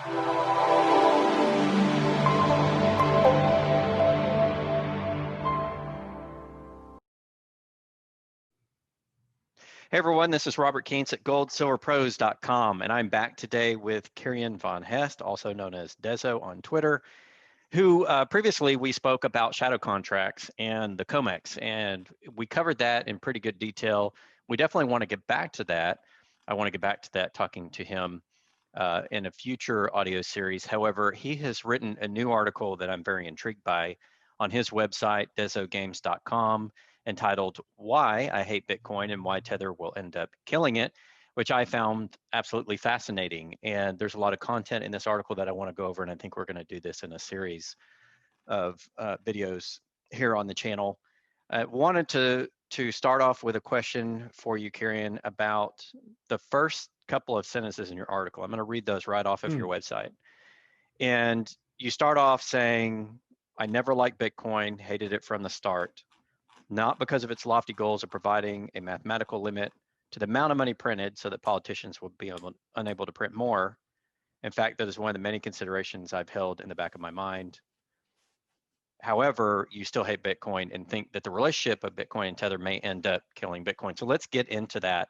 Hey everyone, this is Robert Keynes at goldsilverpros.com, and I'm back today with Kirian Van Hest, also known as Deso on Twitter, who previously we spoke about shadow contracts and the COMEX, and we covered that in pretty good detail. We definitely want to get back to that. I want to get back to that talking to him in a future audio series. However, he has written a new article that I'm very intrigued by on his website, desogames.com, entitled Why I Hate Bitcoin and Why Tether Will End Up Killing It, which I found absolutely fascinating. And there's a lot of content in this article that I want to go over, and I think we're going to do this in a series of videos here on the channel. I wanted to start off with a question for you, Kirian, about the first couple of sentences in your article. I'm going to read those right off of your website. And you start off saying, I never liked Bitcoin, hated it from the start, not because of its lofty goals of providing a mathematical limit to the amount of money printed so that politicians would be unable to print more. In fact, that is one of the many considerations I've held in the back of my mind. However, you still hate Bitcoin and think that the relationship of Bitcoin and Tether may end up killing Bitcoin. So let's get into that.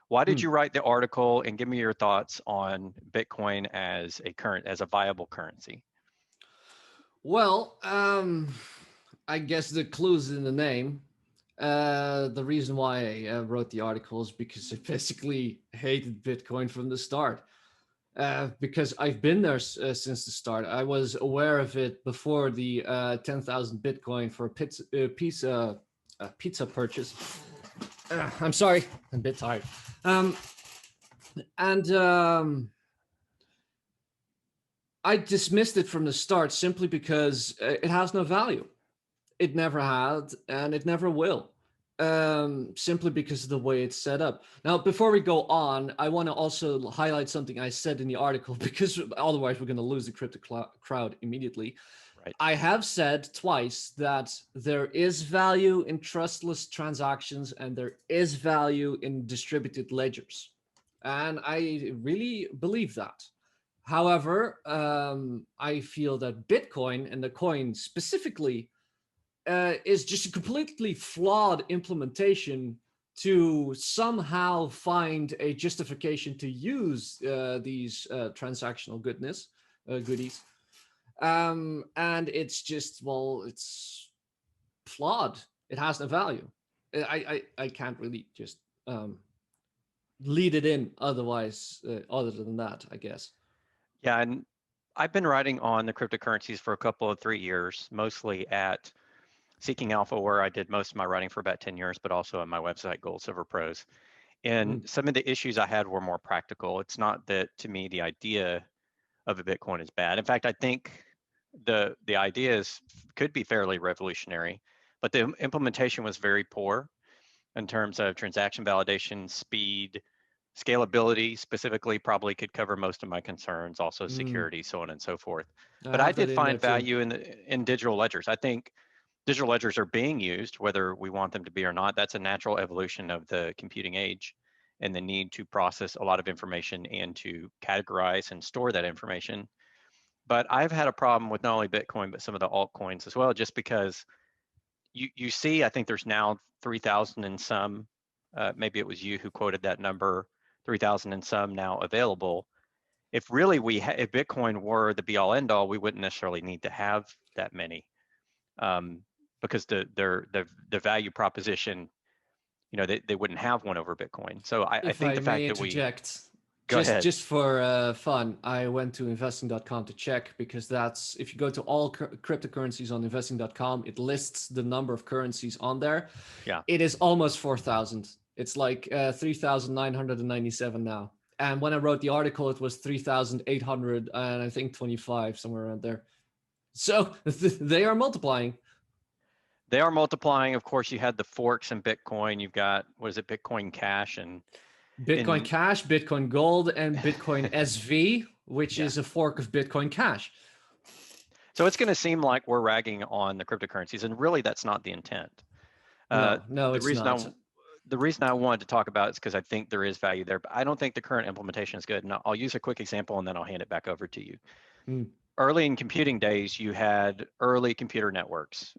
Why did you write the article, and give me your thoughts on Bitcoin as a viable currency? Well, I guess the clue's in the name. The reason why I wrote the article is because I basically hated Bitcoin from the start. Because I've been there since the start. I was aware of it before the 10,000 Bitcoin for a pizza purchase. I'm sorry, I'm a bit tired. I dismissed it from the start simply because it has no value. It never had, and it never will. Simply because of the way it's set up. Now, before we go on, I want to also highlight something I said in the article, because otherwise we're going to lose the crypto crowd immediately. Right. I have said twice that there is value in trustless transactions and there is value in distributed ledgers. And I really believe that. However, I feel that Bitcoin, and the coin specifically, is just a completely flawed implementation to somehow find a justification to use these transactional goodies. And it's just, well, it's flawed. It has no value. I can't really just lead it in otherwise, other than that, I guess. Yeah, and I've been writing on the cryptocurrencies for a couple of 3 years, mostly at Seeking Alpha, where I did most of my writing for about 10 years, but also on my website, Gold Silver Pros. And some of the issues I had were more practical. It's not that, to me, the idea of a Bitcoin is bad. In fact, I think the ideas could be fairly revolutionary, but the implementation was very poor in terms of transaction validation, speed, scalability specifically probably could cover most of my concerns, also security, so on and so forth. I But I have that did in there find too. value in digital ledgers. I think digital ledgers are being used, whether we want them to be or not. That's a natural evolution of the computing age and the need to process a lot of information and to categorize and store that information. But I've had a problem with not only Bitcoin, but some of the altcoins as well, just because you see, I think there's now 3,000 and some, maybe it was you who quoted that number, 3,000 and some now available. If really if Bitcoin were the be all end all, we wouldn't necessarily need to have that many, because the value proposition, they wouldn't have one over Bitcoin. So I If think I the may fact that interject, go ahead. just for fun, I went to investing.com to check, because that's, if you go to all cryptocurrencies on investing.com, it lists the number of currencies on there. Yeah. It is almost 4,000. It's like 3,997 now. And when I wrote the article, it was 3,800 and I think 25, somewhere around there. So they are multiplying. They are multiplying. Of course, you had the forks in Bitcoin. You've got, what is it, Bitcoin Cash and Bitcoin Cash, Bitcoin Gold, and Bitcoin SV, which yeah. is a fork of Bitcoin Cash. So it's going to seem like we're ragging on the cryptocurrencies, and really that's not the intent. No, The it's reason not. the reason I wanted to talk about it is because I think there is value there, but I don't think the current implementation is good. And I'll use a quick example and then I'll hand it back over to you. Mm. Early in computing days, you had early computer networks.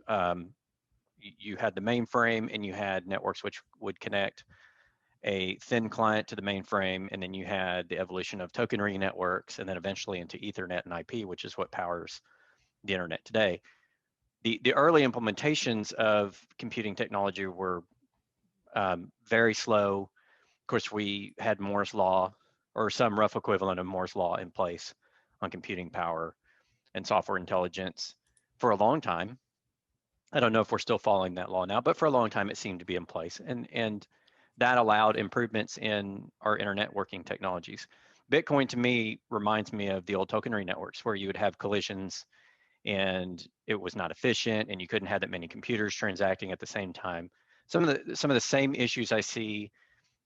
You had the mainframe and you had networks which would connect a thin client to the mainframe, and then you had the evolution of tokenry networks, and then eventually into Ethernet and IP, which is what powers the internet today. The early implementations of computing technology were very slow. Of course, we had Moore's law or some rough equivalent of Moore's law in place on computing power and software intelligence for a long time. I don't know if we're still following that law now, but for a long time it seemed to be in place, and that allowed improvements in our internet working technologies. Bitcoin to me reminds me of the old tokenry networks where you would have collisions and it was not efficient and you couldn't have that many computers transacting at the same time. Some of the same issues I see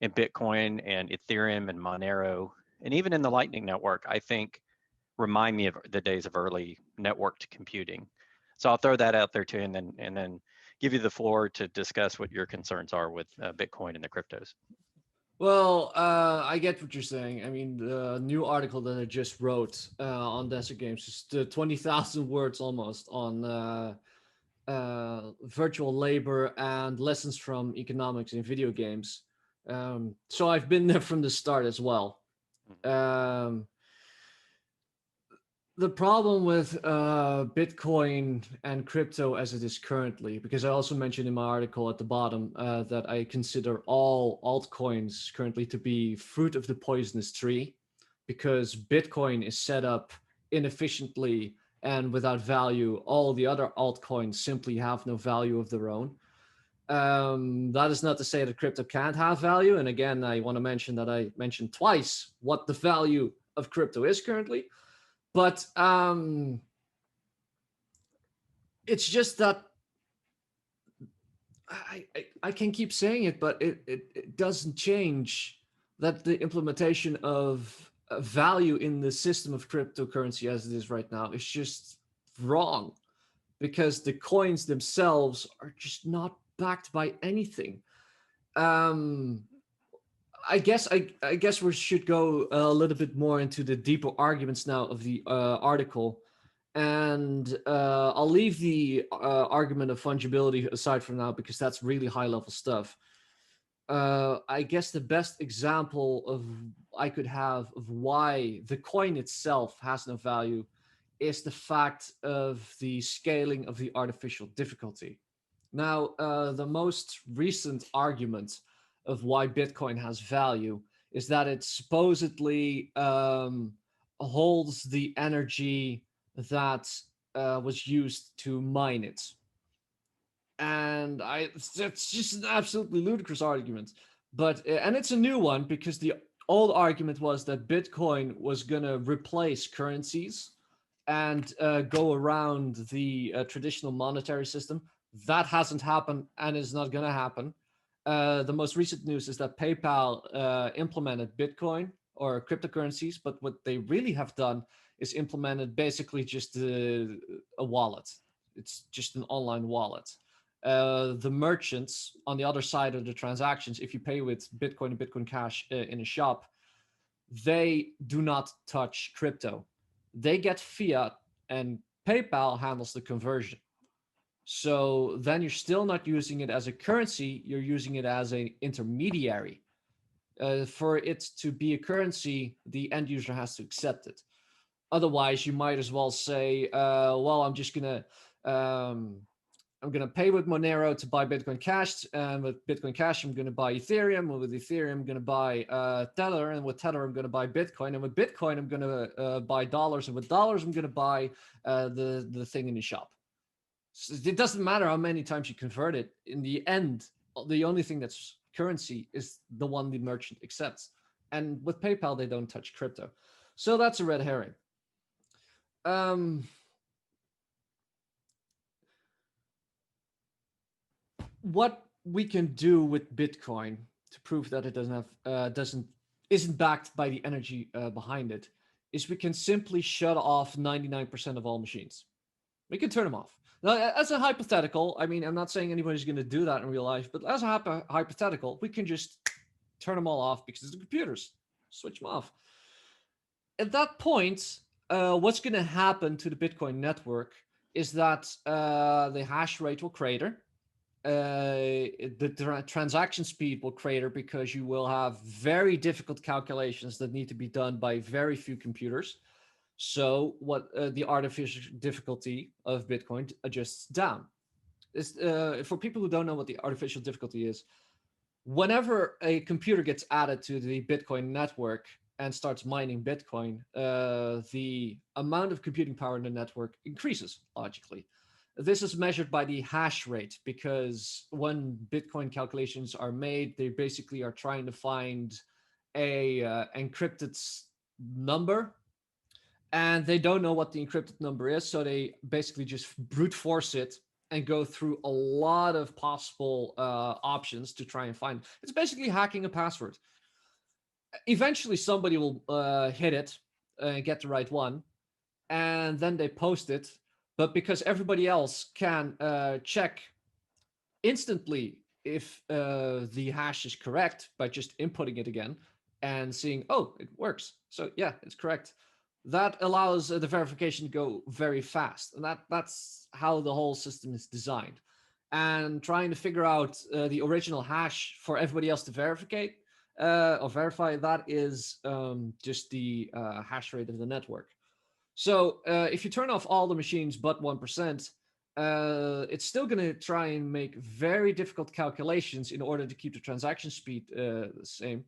in Bitcoin and Ethereum and Monero and even in the Lightning Network, I think remind me of the days of early networked computing. So I'll throw that out there too, and then give you the floor to discuss what your concerns are with Bitcoin and the cryptos. Well, I get what you're saying. I mean, the new article that I just wrote on Desert Games is 20,000 words almost on virtual labor and lessons from economics in video games. So I've been there from the start as well. Um, the problem with Bitcoin and crypto as it is currently, because I also mentioned in my article at the bottom that I consider all altcoins currently to be fruit of the poisonous tree, because Bitcoin is set up inefficiently and without value. All the other altcoins simply have no value of their own. That is not to say that crypto can't have value. And again, I want to mention that I mentioned twice what the value of crypto is currently. But it's just that I can keep saying it, but it doesn't change that the implementation of value in the system of cryptocurrency as it is right now is just wrong, because the coins themselves are just not backed by anything. I guess we should go a little bit more into the deeper arguments now of the article, and I'll leave the argument of fungibility aside for now because that's really high level stuff. I guess the best example of I could have of why the coin itself has no value is the fact of the scaling of the artificial difficulty. Now, the most recent argument of why Bitcoin has value is that it supposedly holds the energy that was used to mine it. And that's just an absolutely ludicrous argument. But and it's a new one because the old argument was that Bitcoin was going to replace currencies and go around the traditional monetary system. That hasn't happened and is not going to happen. The most recent news is that PayPal implemented Bitcoin or cryptocurrencies, but what they really have done is implemented basically just a wallet. It's just an online wallet. The merchants on the other side of the transactions, if you pay with Bitcoin and Bitcoin Cash in a shop, they do not touch crypto. They get fiat and PayPal handles the conversion. So then you're still not using it as a currency, you're using it as an intermediary. For it to be a currency, the end user has to accept it. Otherwise, you might as well say, well, I'm gonna pay with Monero to buy Bitcoin Cash, and with Bitcoin Cash, I'm gonna buy Ethereum. And with Ethereum, I'm gonna buy Tether, and with Tether, I'm gonna buy Bitcoin, and with Bitcoin, I'm gonna buy dollars, and with dollars, I'm gonna buy the thing in the shop. So it doesn't matter how many times you convert it. In the end, the only thing that's currency is the one the merchant accepts. And with PayPal, they don't touch crypto, so that's a red herring. What we can do with Bitcoin to prove that it isn't backed by the energy behind it is we can simply shut off 99% of all machines. We can turn them off. Now, as a hypothetical, I mean, I'm not saying anybody's going to do that in real life, but as a hypothetical, we can just turn them all off because it's the computers. Switch them off. At that point, what's going to happen to the Bitcoin network is that the hash rate will crater. The transaction speed will crater because you will have very difficult calculations that need to be done by very few computers. So what the artificial difficulty of Bitcoin adjusts down. For people who don't know what the artificial difficulty is, whenever a computer gets added to the Bitcoin network and starts mining Bitcoin, the amount of computing power in the network increases logically. This is measured by the hash rate because when Bitcoin calculations are made, they basically are trying to find a encrypted number, and they don't know what the encrypted number is, so they basically just brute force it and go through a lot of possible options to try and find. It's basically hacking a password. Eventually, somebody will hit it and get the right one, and then they post it. But because everybody else can check instantly if the hash is correct by just inputting it again and seeing, oh, it works. So yeah, it's correct. That allows the verification to go very fast, and that's how the whole system is designed. And trying to figure out the original hash for everybody else to verify that is just the hash rate of the network. So if you turn off all the machines but 1%, it's still going to try and make very difficult calculations in order to keep the transaction speed the same,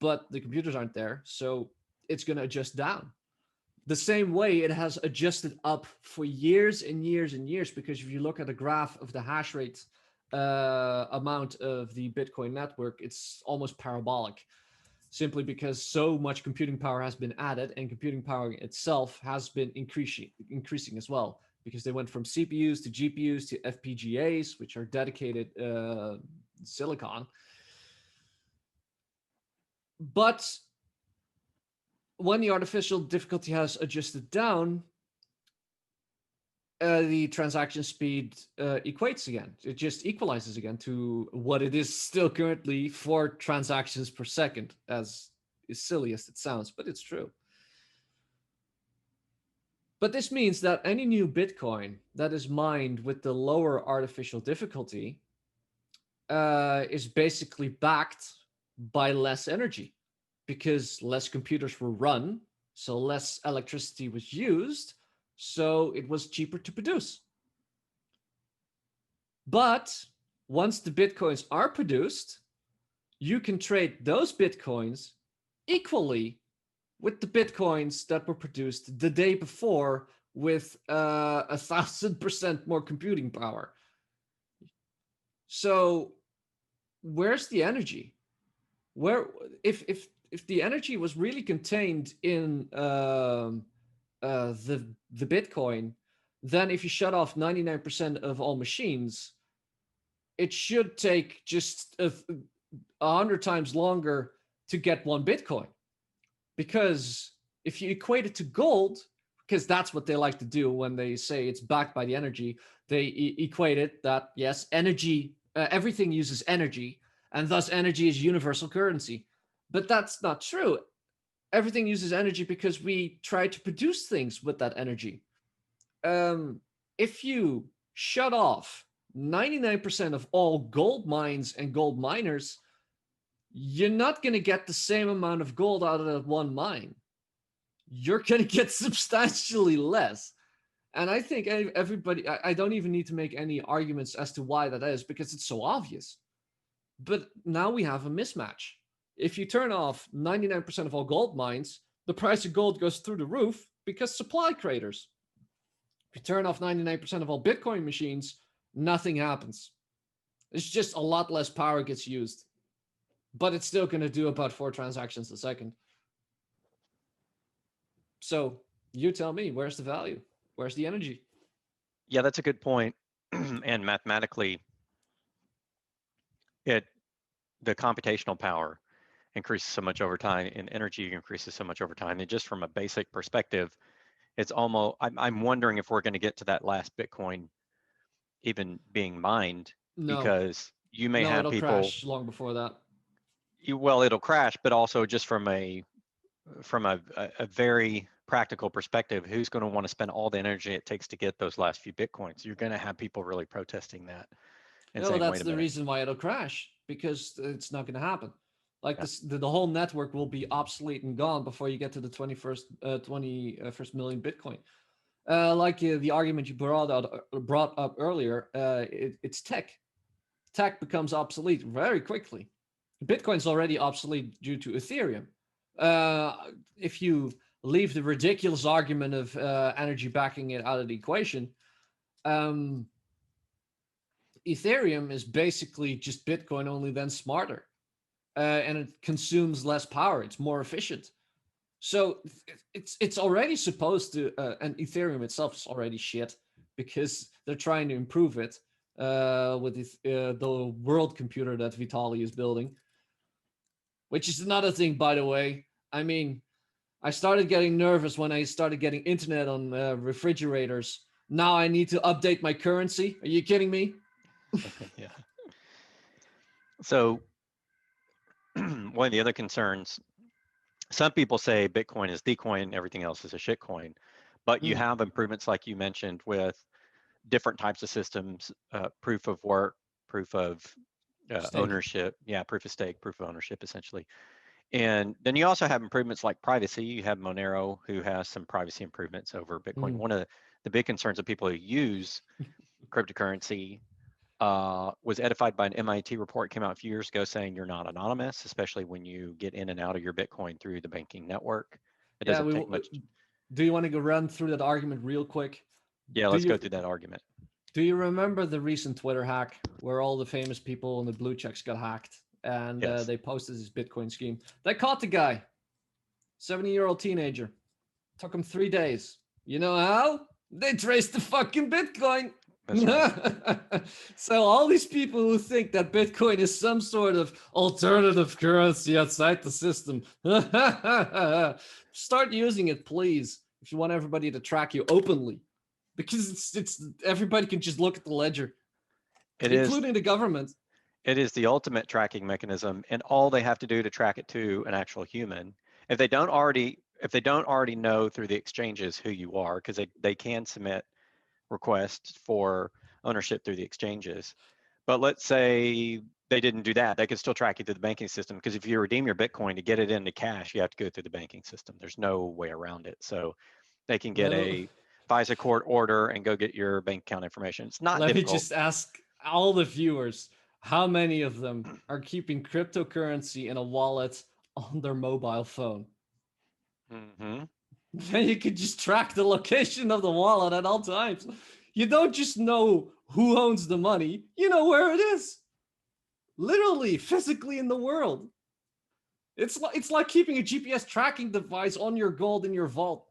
but the computers aren't there, so it's going to adjust down. The same way it has adjusted up for years and years and years, because if you look at a graph of the hash rate amount of the Bitcoin network, it's almost parabolic, simply because so much computing power has been added, and computing power itself has been increasing as well, because they went from CPUs to GPUs to FPGAs, which are dedicated silicon. But when the artificial difficulty has adjusted down, the transaction speed equates again. It just equalizes again to what it is still currently, 4 transactions per second, as silly as it sounds, but it's true. But this means that any new Bitcoin that is mined with the lower artificial difficulty is basically backed by less energy, because less computers were run, so less electricity was used, so it was cheaper to produce. But once the Bitcoins are produced, you can trade those Bitcoins equally with the Bitcoins that were produced the day before with 1,000% more computing power. So where's the energy? Where, if the energy was really contained in the Bitcoin, then if you shut off 99% of all machines, it should take just 100 times longer to get one Bitcoin. Because if you equate it to gold, because that's what they like to do when they say it's backed by the energy, they equate it that, yes, energy, everything uses energy, and thus energy is universal currency. But that's not true. Everything uses energy because we try to produce things with that energy. If you shut off 99% of all gold mines and gold miners, you're not going to get the same amount of gold out of that one mine. You're going to get substantially less. And I think everybody, I don't even need to make any arguments as to why that is, because it's so obvious. But now we have a mismatch. If you turn off 99% of all gold mines, the price of gold goes through the roof because supply craters. If you turn off 99% of all Bitcoin machines, nothing happens. It's just a lot less power gets used. But it's still going to do about 4 transactions a second. So you tell me, where's the value? Where's the energy? Yeah, that's a good point. And mathematically, the computational power increases so much over time, and energy increases so much over time. And just from a basic perspective, it's almost, I'm wondering if we're going to get to that last Bitcoin even being mined, No, because you may no, have it'll people, crash long before that. well, it'll crash, but also just from a very practical perspective, who's going to want to spend all the energy it takes to get those last few Bitcoins? You're going to have people really protesting that and Yeah, well, saying, that's wait a the minute. reason why it'll crash, because it's not going to happen. Like Yeah. this, the whole network will be obsolete and gone before you get to the 21st million Bitcoin. The argument you brought up earlier, it's tech. Tech becomes obsolete very quickly. Bitcoin's already obsolete due to Ethereum. Uh, if you leave the ridiculous argument of energy backing it out of the equation, um, Ethereum is basically just Bitcoin, only then smarter, and it consumes less power. It's more efficient. So it's already supposed to, and Ethereum itself is already shit because they're trying to improve it with the world computer that Vitali is building, which is another thing, by the way. I mean, I started getting nervous when I started getting internet on refrigerators. Now I need to update my currency. Are you kidding me? Yeah. So one of the other concerns, some people say Bitcoin is the coin, everything else is a shit coin, but you Mm, have improvements like you mentioned with different types of systems, proof of work, proof of stake. ownership, yeah, proof of stake, proof of ownership, essentially. And then you also have improvements like privacy. You have Monero, who has some privacy improvements over Bitcoin. Mm. One of the big concerns of people who use cryptocurrency was edified by an MIT report came out a few years ago saying you're not anonymous, especially when you get in and out of your Bitcoin through the banking network. It Yeah, doesn't take much. do you want to go run through that argument real quick? Yeah, Do let's go you through that argument. do you remember the recent Twitter hack where all the famous people and the blue checks got hacked and Yes. they posted this Bitcoin scheme? They caught the guy, 70-year-old teenager. Took him 3 days. You know how? They traced the fucking Bitcoin. That's right. So all these people who think that Bitcoin is some sort of alternative currency outside the system, start using it, please, if you want everybody to track you openly, because it's everybody can just look at the ledger, It is including the government. it is the ultimate tracking mechanism, and all they have to do to track it to an actual human, if they don't already know through the exchanges who you are, because they can submit requests for ownership through the exchanges. But let's say they didn't do that, they could still track you through the banking system, because if you redeem your Bitcoin to get it into cash, you have to go through the banking system. There's no way around it. So they can get Let, a FISA court order and go get your bank account information. It's not let me difficult. just ask all the viewers, how many of them are keeping cryptocurrency in a wallet on their mobile phone? Hmm. Then you can just track the location of the wallet at all times. You don't just know who owns the money, you know where it is. Literally, physically in the world. It's like keeping a GPS tracking device on your gold in your vault.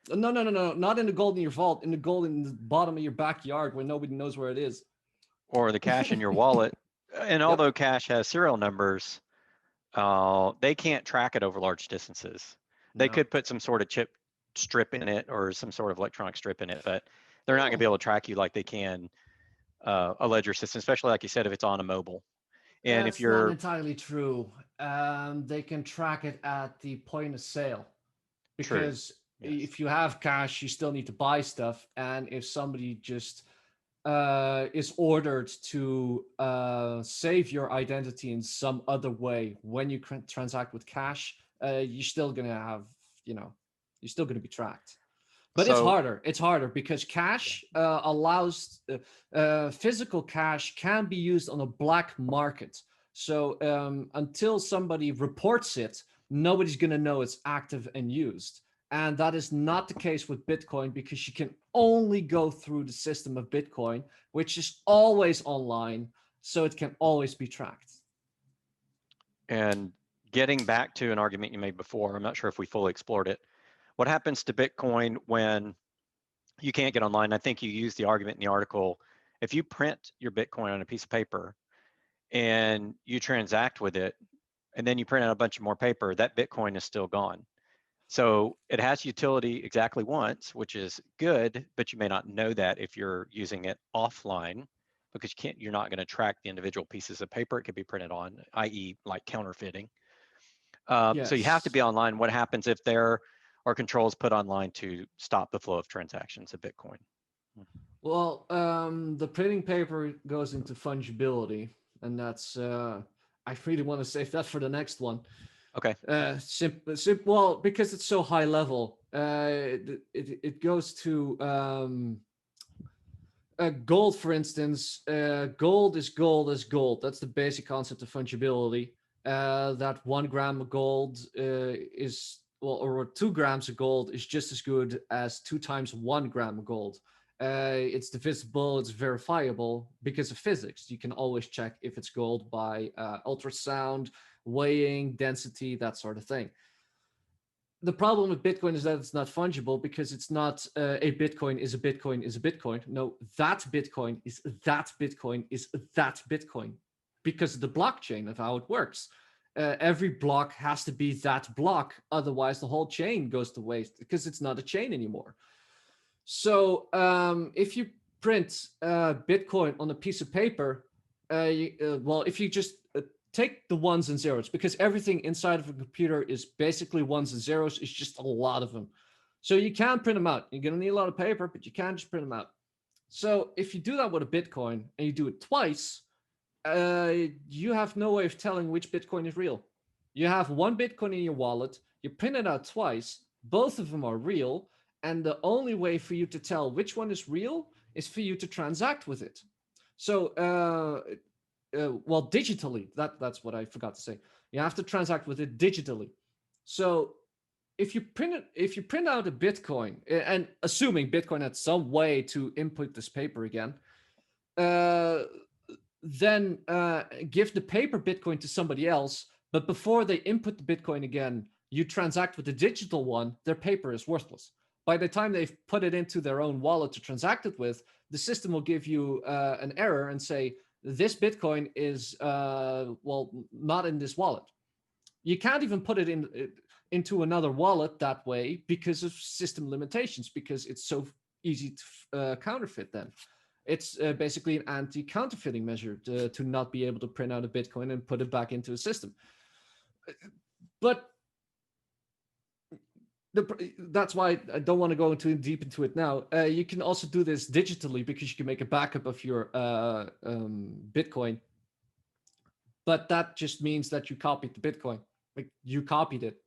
No, no, no, no, not in the gold in your vault, in the gold in the bottom of your backyard where nobody knows where it is. Or the cash in your wallet. And Yep. although cash has serial numbers, they can't track it over large distances. They No. could put some sort of chip strip in it or some sort of electronic strip in it, but they're not going to Well, be able to track you like they can a ledger system, especially like you said, if it's on a mobile. And if that's not you're entirely true. They can track it at the point of sale, true, because yes. if you have cash, you still need to buy stuff. And if somebody just is ordered to save your identity in some other way when you transact with cash, you're still gonna have, you know, you're still gonna be tracked. But it's So harder. It's harder because yeah. cash allows physical cash can be used on a black market. So until somebody reports it, nobody's going to know it's active and used. And that is not the case with Bitcoin, because you can only go through the system of Bitcoin, which is always online. So it can always be tracked. And getting back to an argument you made before, I'm not sure if we fully explored it. What happens to Bitcoin when you can't get online? I think you used the argument in the article. If you print your Bitcoin on a piece of paper and you transact with it, and then you print out a bunch of more paper, that Bitcoin is still gone. So it has utility exactly once, which is good, but you may not know that if you're using it offline, because you're not going to track the individual pieces of paper it could be printed on, i.e. like counterfeiting. So you have to Yes. be online. What happens if there are controls put online to stop the flow of transactions of Bitcoin? Well, the printing paper goes into fungibility, and that's I really want to save that for the next one. Okay. Well, because it's so high level, it goes to gold, for instance. Gold is gold is gold. That's the basic concept of fungibility. That 1 gram of gold is, well, or 2 grams of gold is just as good as 2 times 1 gram of gold. It's divisible, it's verifiable because of physics. You can always check if it's gold by ultrasound, weighing, density, that sort of thing. The problem with Bitcoin is that it's not fungible because it's not a Bitcoin is a Bitcoin is a Bitcoin. No, that Bitcoin is that Bitcoin is that Bitcoin because of the blockchain of how it works. Every block has to be that block, otherwise the whole chain goes to waste because it's not a chain anymore. So if you print Bitcoin on a piece of paper, well, if you just take the ones and zeros, because everything inside of a computer is basically ones and zeros. It's just a lot of them. So you can print them out. You're going to need a lot of paper, but you can just print them out. So if you do that with a Bitcoin and you do it twice, you have no way of telling which Bitcoin is real. You have one Bitcoin in your wallet, you print it out twice, both of them are real, and the only way for you to tell which one is real is for you to transact with it. So, well, digitally, that's what I forgot to say. You have to transact with it digitally. So if you print out a Bitcoin, and assuming Bitcoin had some way to input this paper again, uh, then give the paper Bitcoin to somebody else. But before they input the Bitcoin again, you transact with the digital one, their paper is worthless. By the time they've put it into their own wallet to transact it with, the system will give you an error and say, this Bitcoin is, well, not in this wallet. You can't even put it into another wallet that way because of system limitations, because it's so easy to counterfeit then. It's basically an anti-counterfeiting measure to not be able to print out a Bitcoin and put it back into a system. But that's why I don't want to go too deep into it now. You can also do this digitally because you can make a backup of your Bitcoin. But that just means that you copied the Bitcoin. Like, you copied it.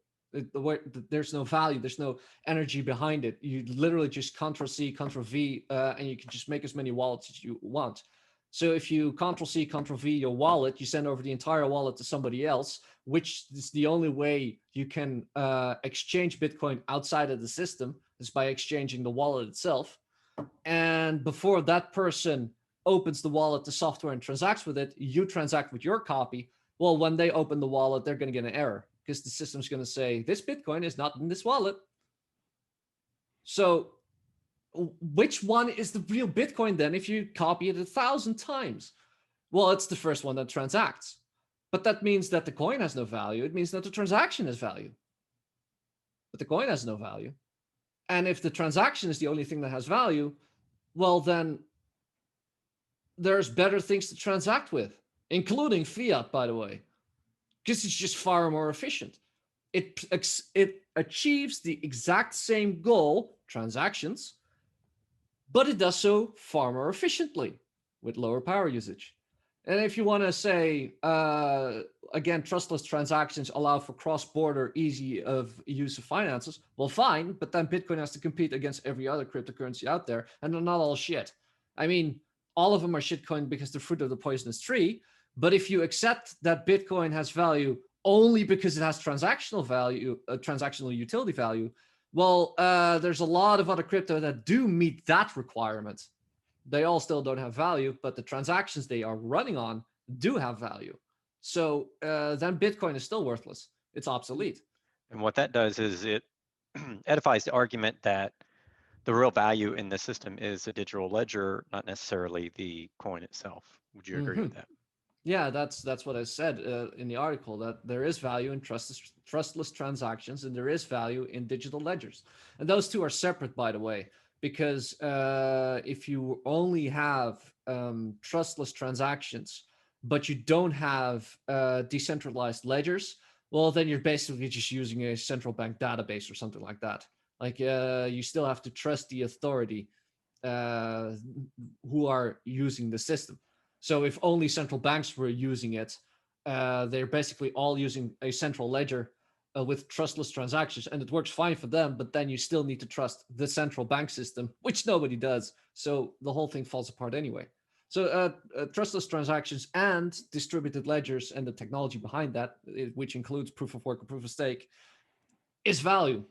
There's no value, there's no energy behind it. You literally just Control C, Control V, and you can just make as many wallets as you want. So if you Control C, Control V your wallet, you send over the entire wallet to somebody else, which is the only way you can exchange Bitcoin outside of the system, is by exchanging the wallet itself. And before that person opens the wallet, the software, and transacts with it, you transact with your copy. Well, when they open the wallet, they're going to get an error because the system's going to say, this Bitcoin is not in this wallet. So which one is the real Bitcoin then if you copy it 1,000 times? Well, it's the first one that transacts. But that means that the coin has no value. It means that the transaction has value. But the coin has no value. And if the transaction is the only thing that has value, well, then there's better things to transact with, including fiat, by the way, because it's just far more efficient. It achieves the exact same goal, transactions, but it does so far more efficiently with lower power usage. And if you want to say, again, trustless transactions allow for cross-border easy of use of finances, well, fine, but then Bitcoin has to compete against every other cryptocurrency out there, and they're not all shit. I mean, all of them are shitcoin because they're fruit of the poisonous tree, but if you accept that Bitcoin has value only because it has transactional value, transactional utility value, well, there's a lot of other crypto that do meet that requirement. They all still don't have value, but the transactions they are running on do have value. So then Bitcoin is still worthless. It's obsolete. And what that does is it edifies the argument that the real value in the system is a digital ledger, not necessarily the coin itself. Would you agree Mm-hmm. with that? Yeah, that's what I said in the article, that there is value in trustless transactions and there is value in digital ledgers. And those two are separate, by the way, because if you only have trustless transactions, but you don't have decentralized ledgers, well, then you're basically just using a central bank database or something like that. Like you still have to trust the authority uh, who are using the system. So if only central banks were using it, they're basically all using a central ledger with trustless transactions, and it works fine for them. But then you still need to trust the central bank system, which nobody does. So the whole thing falls apart anyway. So trustless transactions and distributed ledgers and the technology behind that, which includes proof of work or proof of stake, is value.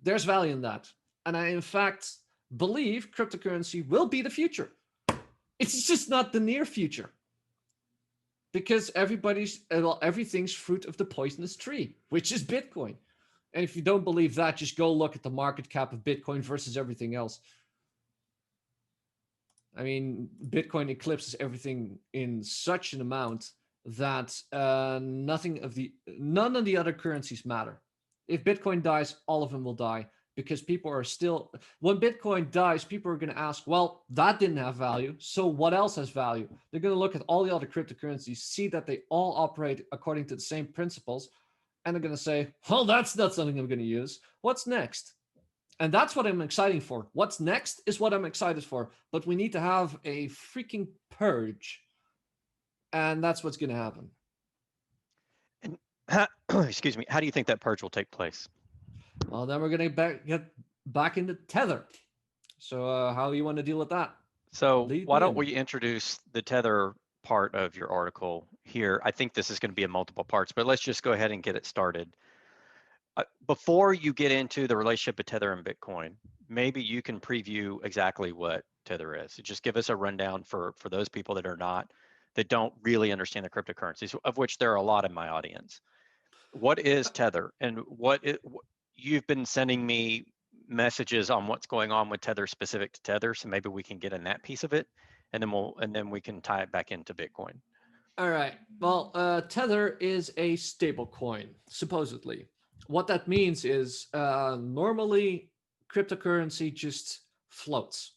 There's value in that, and I in fact believe cryptocurrency will be the future. It's just not the near future because everything's fruit of the poisonous tree, which is Bitcoin. And if you don't believe that, just go look at the market cap of Bitcoin versus everything else. I mean, Bitcoin eclipses everything in such an amount that none of the other currencies matter. If Bitcoin dies, all of them will die because people are still, when Bitcoin dies, people are going to ask, well, that didn't have value, so what else has value? They're going to look at all the other cryptocurrencies, see that they all operate according to the same principles, and they're going to say, well, that's not something I'm going to use. What's next? And that's what I'm excited for. What's next is what I'm excited for. But we need to have a freaking purge. And that's what's going to happen. And excuse me, how do you think that purge will take place? Well, then we're going to get back into Tether. So, how do you want to deal with that? So Lead why me don't in. we introduce the tether part of your article here? I think this is going to be in multiple parts, but let's just go ahead and get it started. Before you get into the relationship of Tether and Bitcoin, maybe you can preview exactly what Tether is. So just give us a rundown for those people that don't really understand the cryptocurrencies, of which there are a lot in my audience. What is Tether, and you've been sending me messages on what's going on with Tether specific to Tether, so maybe we can get in that piece of it, and then we can tie it back into Bitcoin. All right. Well, Tether is a stable coin, supposedly. What that means is normally cryptocurrency just floats.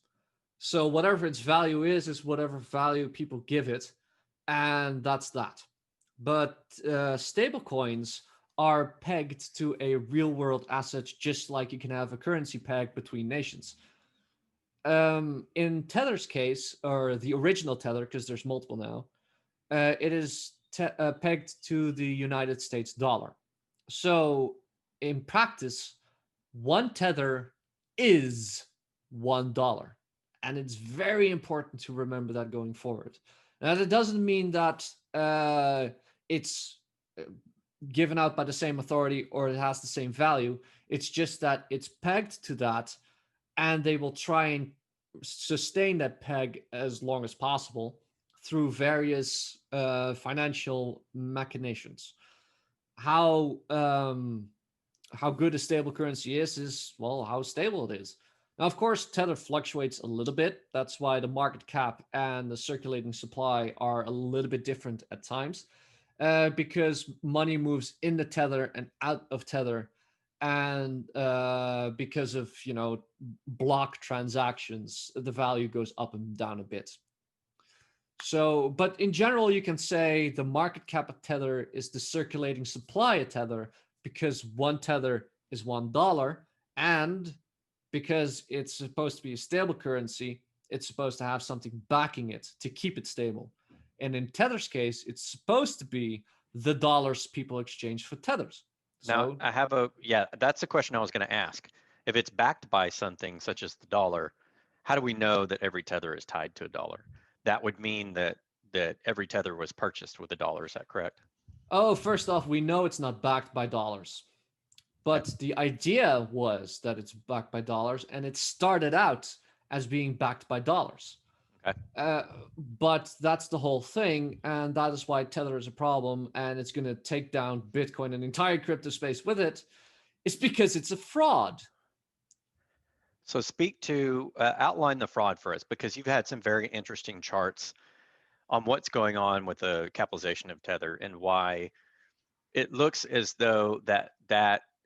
So whatever its value is whatever value people give it, and that's that. But stable coins are pegged to a real world asset, just like you can have a currency peg between nations. In Tether's case, or the original Tether, because there's multiple now, it is pegged to the United States dollar. So in practice, one Tether is $1. And it's very important to remember that going forward. Now, that doesn't mean that it's uh, given out by the same authority or it has the same value. It's just that it's pegged to that, and they will try and sustain that peg as long as possible through various financial machinations. How how good a stable currency is well how stable it is. Now, of course, Tether fluctuates a little bit. That's why the market cap and the circulating supply are a little bit different at times, because money moves in the Tether and out of Tether, and because of block transactions, the value goes up and down a bit. So, but in general, you can say the market cap of Tether is the circulating supply of Tether, because one Tether is $1, and because it's supposed to be a stable currency, it's supposed to have something backing it to keep it stable. And in Tether's case, it's supposed to be the dollars people exchange for Tethers. Now, So, yeah, that's the question I was going to ask. If it's backed by something such as the dollar, how do we know that every tether is tied to a dollar? That would mean that every tether was purchased with a dollar. Is that correct? oh, first off, we know it's not backed by dollars. Okay. But the idea was that it's backed by dollars, and it started out as being backed by dollars. Okay. Uh, but that's the whole thing, and that is why Tether is a problem, and it's going to take down Bitcoin and the entire crypto space with it. It's because it's a fraud. So speak to outline the fraud for us, because you've had some very interesting charts on what's going on with the capitalization of Tether and why it looks as though that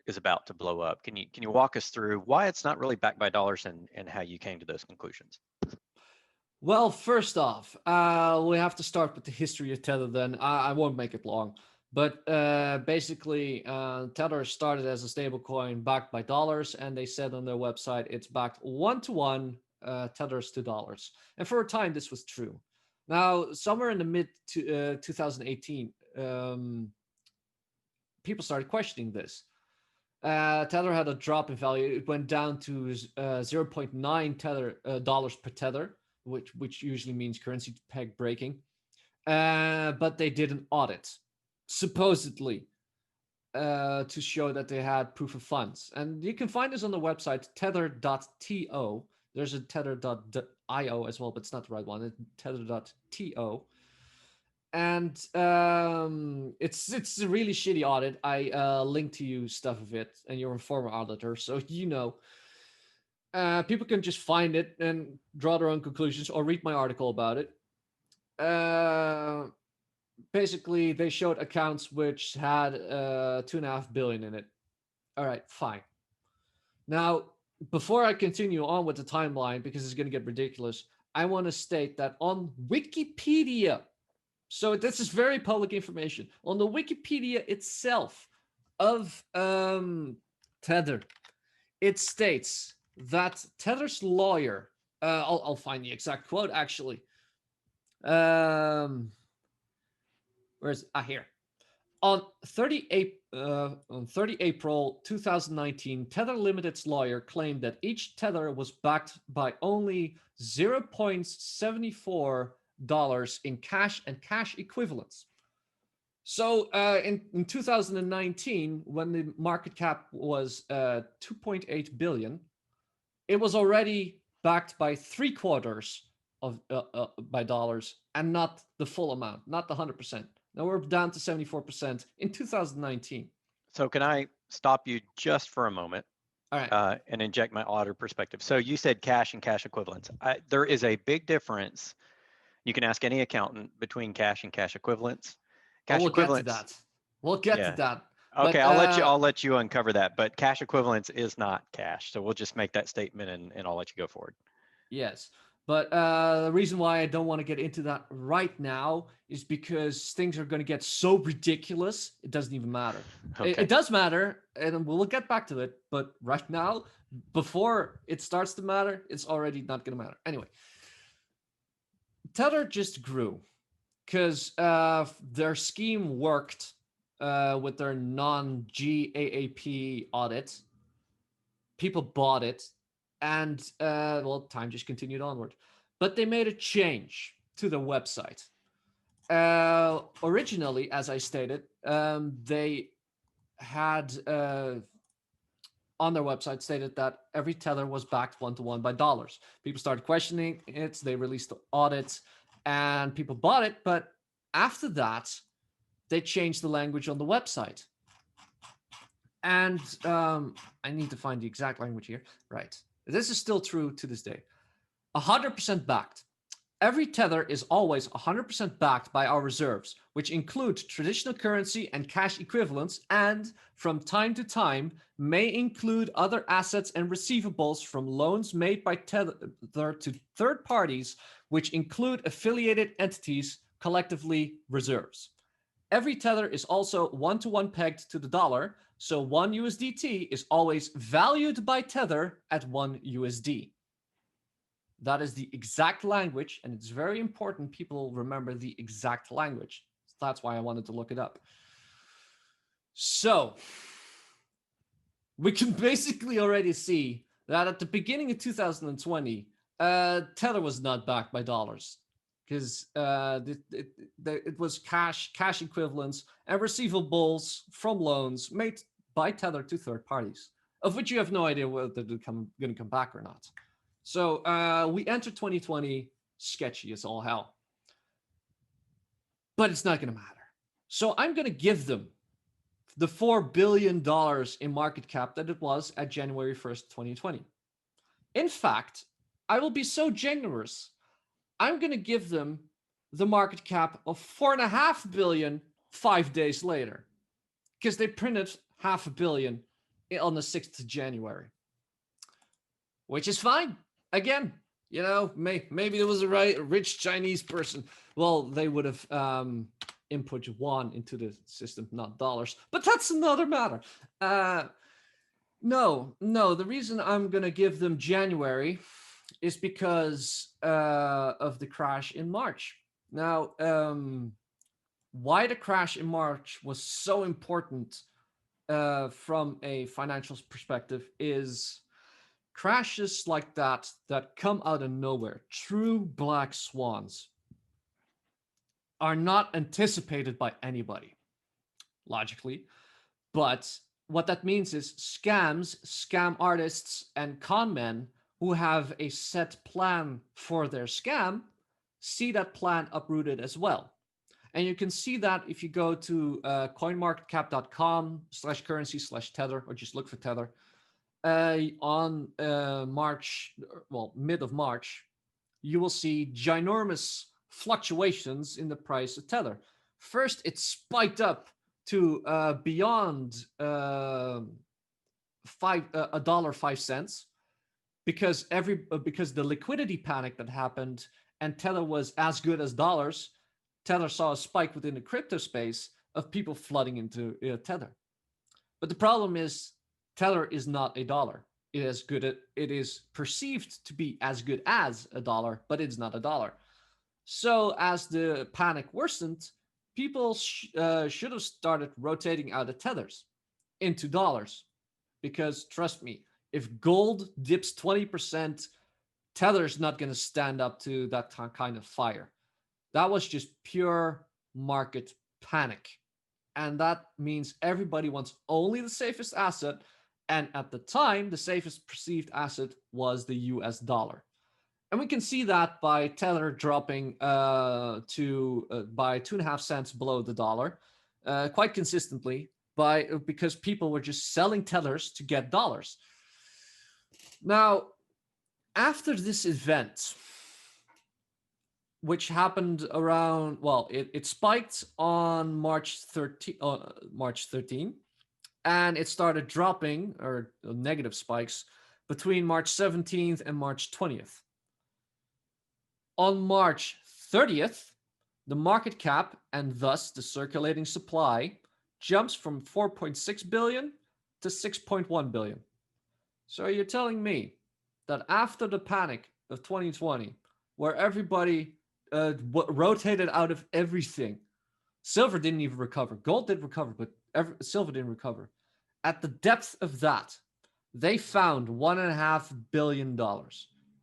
is about to blow up. Can you walk us through why it's not really backed by dollars and how you came to those conclusions? Well, first off, we have to start with the history of Tether then. I won't make it long. But basically, Tether started as a stablecoin backed by dollars, and they said on their website it's backed one-to-one Tethers to dollars. And for a time, this was true. Now, somewhere in the mid 2018, people started questioning this. Tether had a drop in value. It went down to 0.9 dollars per tether, which usually means currency peg breaking. But they did an audit, supposedly, to show that they had proof of funds. And you can find this on the website tether.to. There's a tether.io as well, but it's not the right one. It's tether.to. And it's a really shitty audit. I link to you stuff of it, and you're a former auditor, so you know. People can just find it and draw their own conclusions, or read my article about it. Basically, they showed accounts which had 2.5 billion in it. All right, fine. Now, before I continue on with the timeline, because it's going to get ridiculous, I want to state that on Wikipedia, so this is very public information, on the Wikipedia itself of Tether, it states that Tether's lawyer, I'll find the exact quote actually. Where's here? On 30 April 2019, Tether Limited's lawyer claimed that each Tether was backed by only $0.74 in cash and cash equivalents. So in 2019, when the market cap was 2.8 billion, it was already backed by 3/4 of by dollars, and not the full amount, not the 100%. Now we're down to 74% in 2019. So can I stop you just for a moment? All right. And inject my auditor perspective. So you said cash and cash equivalents. There is a big difference. You can ask any accountant between cash and cash equivalents. Oh, Cash we'll get to equivalents, that. We'll get to yeah. that. Okay, But I'll let you uncover that. But cash equivalents is not cash. So we'll just make that statement and I'll let you go forward. yes. But the reason why I don't want to get into that right now is because things are going to get so ridiculous, it doesn't even matter. Okay. It does matter, and we'll get back to it. But right now, before it starts to matter, it's already not going to matter. Anyway, Tether just grew because their scheme worked with their non-GAAP audit. People bought it, and well, time just continued onward. But they made a change to the website. Originally, as I stated, they had on their website stated that every tether was backed one-to-one by dollars. People started questioning it. They released the audits, and people bought it. But after that, they changed the language on the website. And I need to find the exact language here. Right. This is still true to this day. 100% backed. Every tether is always 100% backed by our reserves, which include traditional currency and cash equivalents, and from time to time may include other assets and receivables from loans made by Tether to third parties, which include affiliated entities, collectively reserves. Every tether is also one-to-one pegged to the dollar, so 1 USDT is always valued by Tether at 1 USD. That is the exact language, and it's very important people remember the exact language. That's why I wanted to look it up. So we can basically already see that at the beginning of 2020, Tether was not backed by dollars, because it was cash equivalents and receivables from loans made by Tether to third parties, of which you have no idea whether they're going to come back or not. So we entered 2020 sketchy as all hell. But it's not going to matter. So I'm going to give them the $4 billion in market cap that it was at January 1st, 2020. In fact, I will be so generous. I'm going to give them the market cap of 4.5 billion 5 days later, because they printed 500 million on the 6th of January, which is fine. Again, maybe there was a rich Chinese person. Well, they would have input yuan into the system, not dollars. But that's another matter. No. The reason I'm gonna give them January is because of the crash in March. Now, why the crash in March was so important from a financial perspective is crashes like that come out of nowhere, true black swans, are not anticipated by anybody, logically. But what that means is scam artists, and con men who have a set plan for their scam see that plan uprooted as well. And you can see that if you go to coinmarketcap.com/currency/tether, or just look for Tether, on mid of March, you will see ginormous fluctuations in the price of Tether. First, it spiked up to beyond $1.05 because the liquidity panic that happened, and Tether was as good as dollars. Tether saw a spike within the crypto space of people flooding into Tether. But the problem is, Tether is not a dollar. It is perceived to be as good as a dollar, but it's not a dollar. So as the panic worsened, people should have started rotating out of Tethers into dollars. Because trust me, if gold dips 20%, Tether's not going to stand up to that kind of fire. That was just pure market panic. And that means everybody wants only the safest asset. And at the time, the safest perceived asset was the US dollar. And we can see that by Tether dropping by 2.5 cents below the dollar quite consistently because people were just selling Tethers to get dollars. Now, after this event, which happened around, it spiked on March 13, and it started dropping, or negative spikes, between March 17th and March 20th. On March 30th, the market cap, and thus the circulating supply, jumps from 4.6 billion to 6.1 billion. So you're telling me that after the panic of 2020, where everybody rotated out of everything, silver didn't even recover. Gold did recover, but silver didn't recover. At the depth of that, they found $1.5 billion,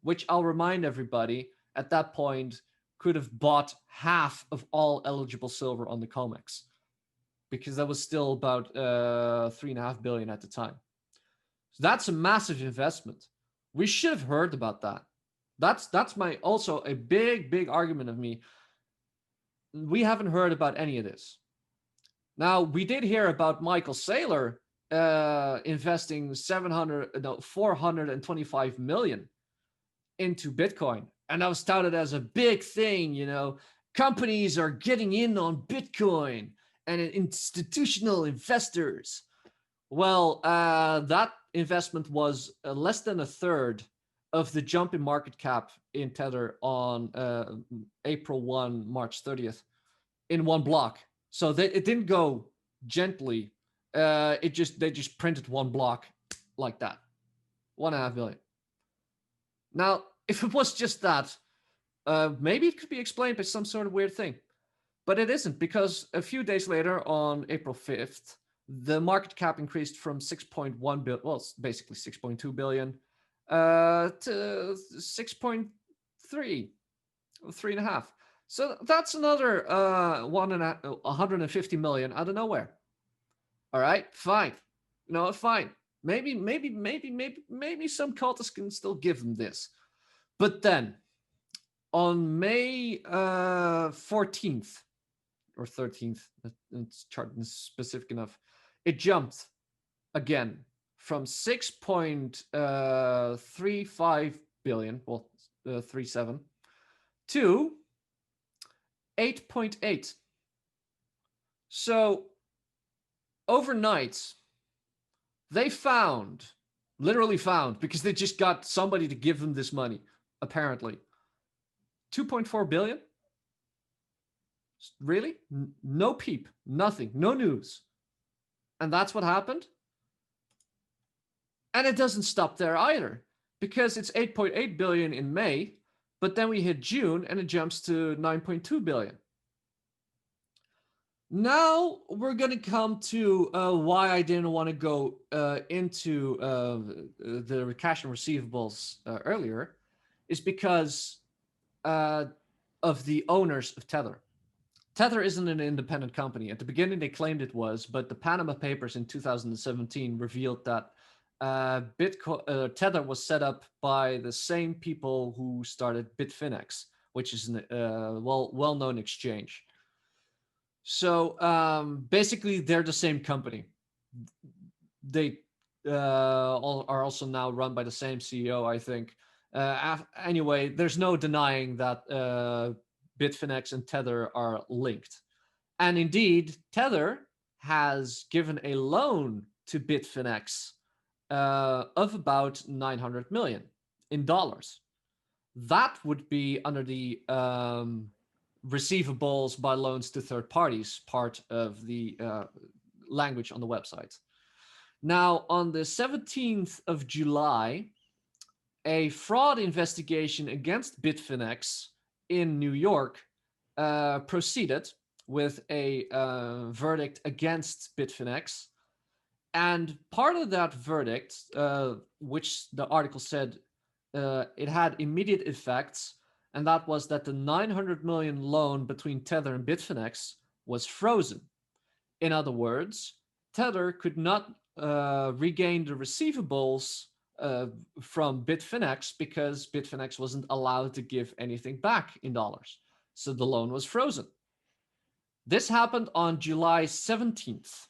which I'll remind everybody at that point could have bought half of all eligible silver on the COMEX, because that was still about 3.5 billion at the time. So that's a massive investment. We should have heard about that. That's my also a big argument of me. We haven't heard about any of this. Now, we did hear about Michael Saylor investing 425 million into Bitcoin, and that was touted as a big thing. Companies are getting in on Bitcoin and institutional investors. Well, that investment was less than a third of the jump in market cap in Tether on April 1, March 30th, in one block. So it didn't go gently. They just printed one block like that, 1.5 billion. Now, if it was just that, maybe it could be explained by some sort of weird thing, but it isn't, because a few days later, on April 5th, the market cap increased from 6.1 billion, well, it's basically 6.2 billion, to 6.3, 3.5. So that's another 150 million out of nowhere. All right, fine. Fine. Maybe some cultists can still give them this. But then on May 14th or 13th, it's charted specific enough, it jumped again from 6.35 billion, 37, to 8.8. So overnight, they found, literally found, because they just got somebody to give them this money, apparently, 2.4 billion. Really? No peep, nothing, no news. And that's what happened. And it doesn't stop there either, because it's 8.8 billion in May, but then we hit June and it jumps to 9.2 billion. Now we're going to come to why I didn't want to go into the cash and receivables earlier, is because of the owners of Tether. Tether isn't an independent company. At the beginning, they claimed it was, but the Panama Papers in 2017 revealed that Tether was set up by the same people who started Bitfinex, which is a well-known exchange. So basically, they're the same company. They are also now run by the same CEO, I think. Anyway, there's no denying that Bitfinex and Tether are linked. And indeed, Tether has given a loan to Bitfinex of about 900 million in dollars. That would be under the receivables by loans to third parties part of the language on the website. Now, on the 17th of July, a fraud investigation against Bitfinex in New York proceeded with a verdict against Bitfinex. And part of that verdict, which the article said it had immediate effects, and that was that the 900 million loan between Tether and Bitfinex was frozen. In other words, Tether could not regain the receivables from Bitfinex because Bitfinex wasn't allowed to give anything back in dollars. So the loan was frozen. This happened on July 17th.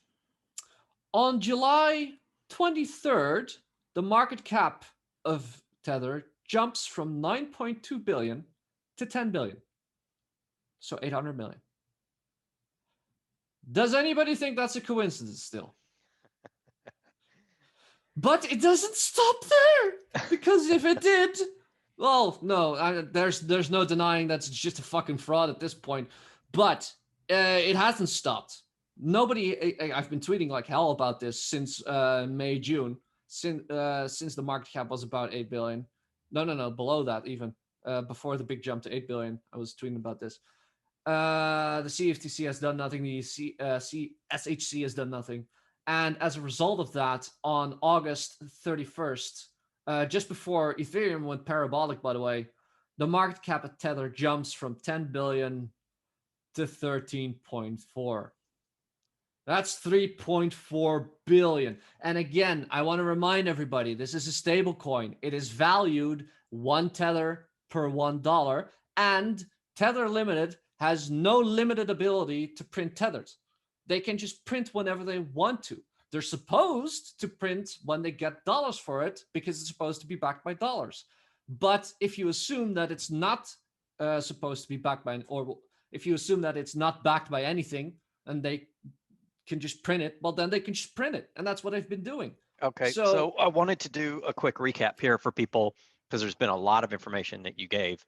On July 23rd, the market cap of Tether jumps from 9.2 billion to 10 billion. So 800 million. Does anybody think that's a coincidence still? But it doesn't stop there, because if it did, well, no, there's no denying that's just a fucking fraud at this point. But it hasn't stopped. I've been tweeting like hell about this since May, June, since the market cap was about 8 billion. No, below that even. Before the big jump to 8 billion, I was tweeting about this. The CFTC has done nothing. The SHC has done nothing. And as a result of that, on August 31st, just before Ethereum went parabolic, by the way, the market cap at Tether jumps from 10 billion to 13.4. That's 3.4 billion. And again, I want to remind everybody, this is a stable coin. It is valued 1 Tether per $1. And Tether Limited has no limited ability to print tethers. They can just print whenever they want to. They're supposed to print when they get dollars for it because it's supposed to be backed by dollars. But if you assume that it's not supposed to be backed by, or if you assume that it's not backed by anything and they can just print it, well, then they can just print it. And that's what I've been doing. Okay, so I wanted to do a quick recap here for people because there's been a lot of information that you gave.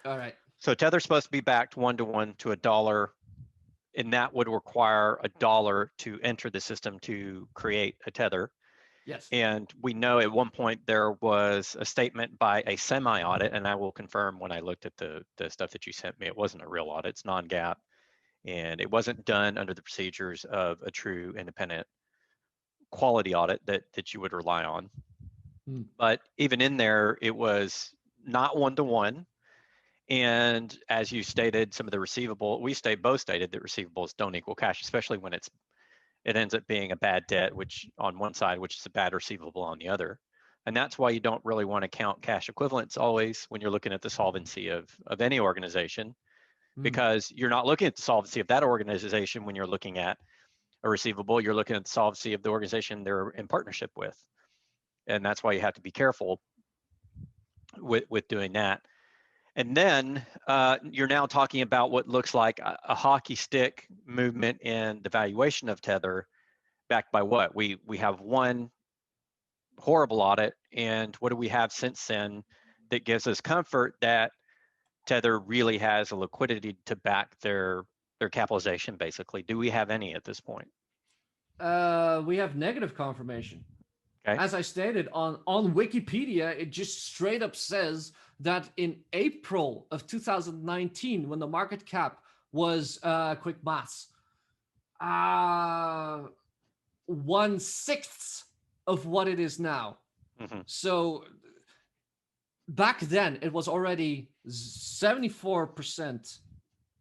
All right. So Tether's supposed to be backed 1-to-1 to $1, and that would require $1 to enter the system to create a Tether. Yes. And we know at one point there was a statement by a semi-audit, and I will confirm when I looked at the stuff that you sent me, it wasn't a real audit, it's non-GAAP, and it wasn't done under the procedures of a true independent quality audit that you would rely on. But even in there, it was not 1-to-1. And as you stated, some of the receivable, both stated that receivables don't equal cash, especially when it ends up being a bad debt, which on one side, which is a bad receivable on the other. And that's why you don't really want to count cash equivalents always when you're looking at the solvency of any organization, because you're not looking at the solvency of that organization when you're looking at a receivable, you're looking at the solvency of the organization they're in partnership with. And that's why you have to be careful with doing that. And then you're now talking about what looks like a hockey stick movement in the valuation of Tether, backed by what? We have one horrible audit, and what do we have since then that gives us comfort that Tether really has a liquidity to back their capitalization, basically? Do we have any at this point? We have negative confirmation. Okay. As I stated on Wikipedia, it just straight up says that in April of 2019, when the market cap was quick maths, 1/6 of what it is now. Mm-hmm. So back then, it was already 74%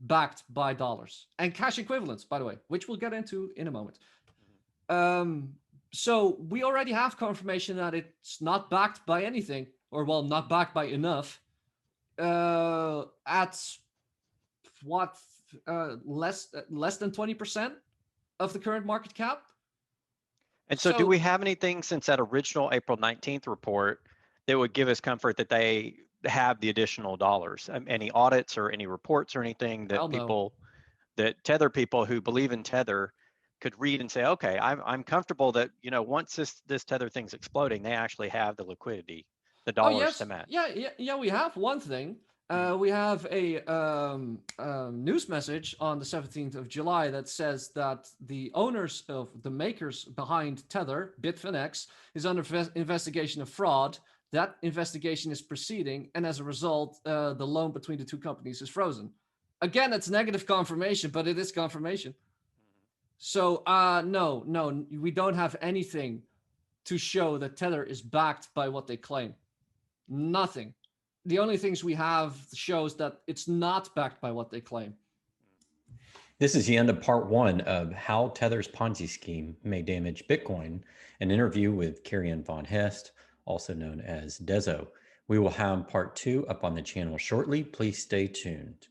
backed by dollars and cash equivalents, by the way, which we'll get into in a moment. So we already have confirmation that it's not backed by anything, or well, not backed by enough. At what less than 20% of the current market cap. And so do we have anything since that original April 19th report that would give us comfort that they have the additional dollars? Any audits or any reports or anything that that Tether people who believe in Tether could read and say, okay, I'm comfortable that, once this Tether thing's exploding, they actually have the liquidity, the dollars to match. Yeah, we have one thing. We have a news message on the 17th of July that says that the owners of the makers behind Tether, Bitfinex, is under investigation of fraud. That investigation is proceeding, and as a result, the loan between the two companies is frozen. Again, it's negative confirmation, but it is confirmation. So, no, we don't have anything to show that Tether is backed by what they claim. Nothing. The only things we have shows that it's not backed by what they claim. This is the end of part 1 of How Tether's Ponzi Scheme May Damage Bitcoin, an interview with Kirian Van Hest, also known as Deso. We will have part 2 up on the channel shortly. Please stay tuned.